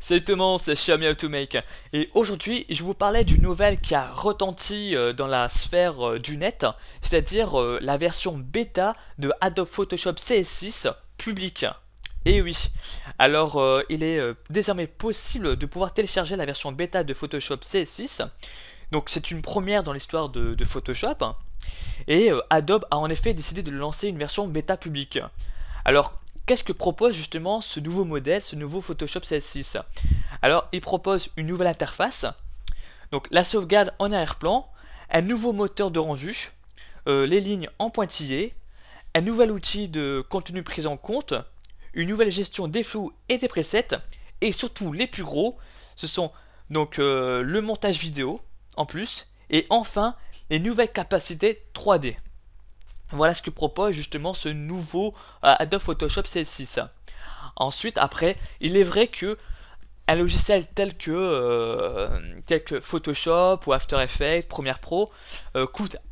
Salut tout le monde, c'est Xiaomi Automake et aujourd'hui je vais vous parler d'une nouvelle qui a retenti dans la sphère du net, c'est-à-dire la version bêta de Adobe Photoshop CS6 publique. Et oui, alors il est désormais possible de pouvoir télécharger la version bêta de Photoshop CS6, donc c'est une première dans l'histoire de Photoshop, et Adobe a en effet décidé de lancer une version bêta publique. Alors, qu'est-ce que propose justement ce nouveau modèle, ce nouveau Photoshop CS6? Alors, il propose une nouvelle interface, donc la sauvegarde en arrière-plan, un nouveau moteur de rendu, les lignes en pointillé, un nouvel outil de contenu pris en compte, une nouvelle gestion des flous et des presets, et surtout les plus gros, ce sont donc le montage vidéo en plus, et enfin les nouvelles capacités 3D. Voilà ce que propose justement ce nouveau Adobe Photoshop CS6. Ensuite, après, il est vrai que un logiciel tel que Photoshop ou After Effects, Premiere Pro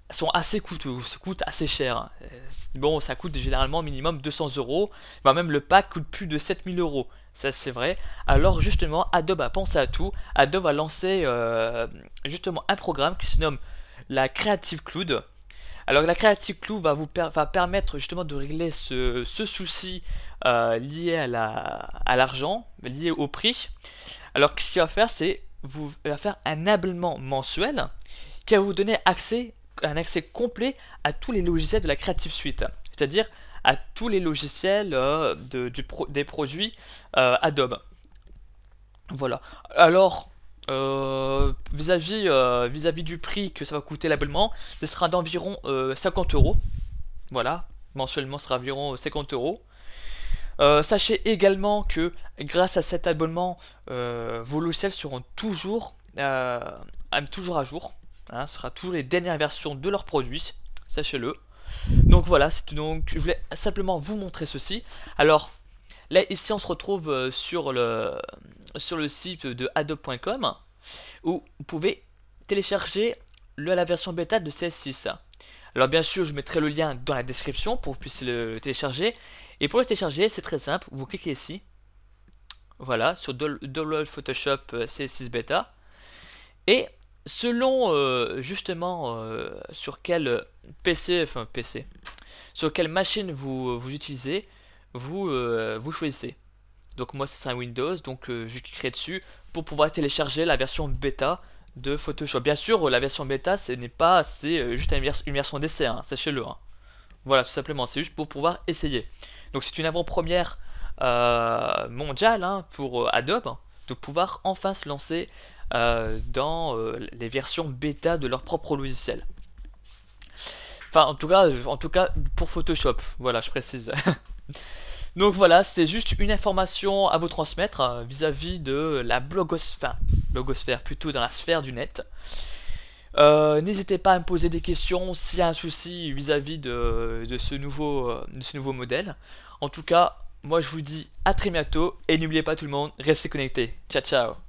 sont assez coûteux, coûtent assez cher. Bon, ça coûte généralement minimum 200 euros, même le pack coûte plus de 7000 euros. Ça c'est vrai. Alors justement, Adobe a pensé à tout. Adobe a lancé justement un programme qui se nomme la Creative Cloud. Alors la Creative Cloud va permettre justement de régler ce souci lié à l'argent, lié au prix. Alors ce qu'il va faire, c'est va faire un abonnement mensuel qui va vous donner un accès complet à tous les logiciels de la Creative Suite, c'est-à-dire à tous les logiciels des produits Adobe. Voilà. Alors vis-à-vis du prix que ça va coûter l'abonnement, ce sera d'environ 50 euros. Voilà, mensuellement ce sera environ 50 euros. Sachez également que grâce à cet abonnement, vos logiciels seront toujours à jour. Hein, ce sera toujours les dernières versions de leurs produits, sachez-le. Donc voilà, je voulais simplement vous montrer ceci. Alors là ici on se retrouve sur le site de adobe.com où vous pouvez télécharger la version bêta de CS6. Alors bien sûr je mettrai le lien dans la description pour que vous puissiez le télécharger. Et pour le télécharger c'est très simple, vous cliquez ici. Voilà, sur Download Photoshop CS6 bêta. Et selon justement sur quel PC, sur quelle machine vous utilisez, vous choisissez. Donc moi c'est un Windows, donc je cliquerai dessus pour pouvoir télécharger la version bêta de Photoshop. Bien sûr la version bêta c'est juste une version d'essai, hein, sachez-le. Hein. Voilà, tout simplement, c'est juste pour pouvoir essayer. Donc c'est une avant-première mondiale hein, pour Adobe de pouvoir enfin se lancer dans les versions bêta de leur propre logiciel. Enfin en tout cas pour Photoshop, voilà je précise. Donc voilà, c'était juste une information à vous transmettre vis-à-vis de la blogosphère, plutôt dans la sphère du net. N'hésitez pas à me poser des questions s'il y a un souci vis-à-vis de ce nouveau modèle. En tout cas, moi je vous dis à très bientôt et n'oubliez pas tout le monde, restez connectés. Ciao ciao.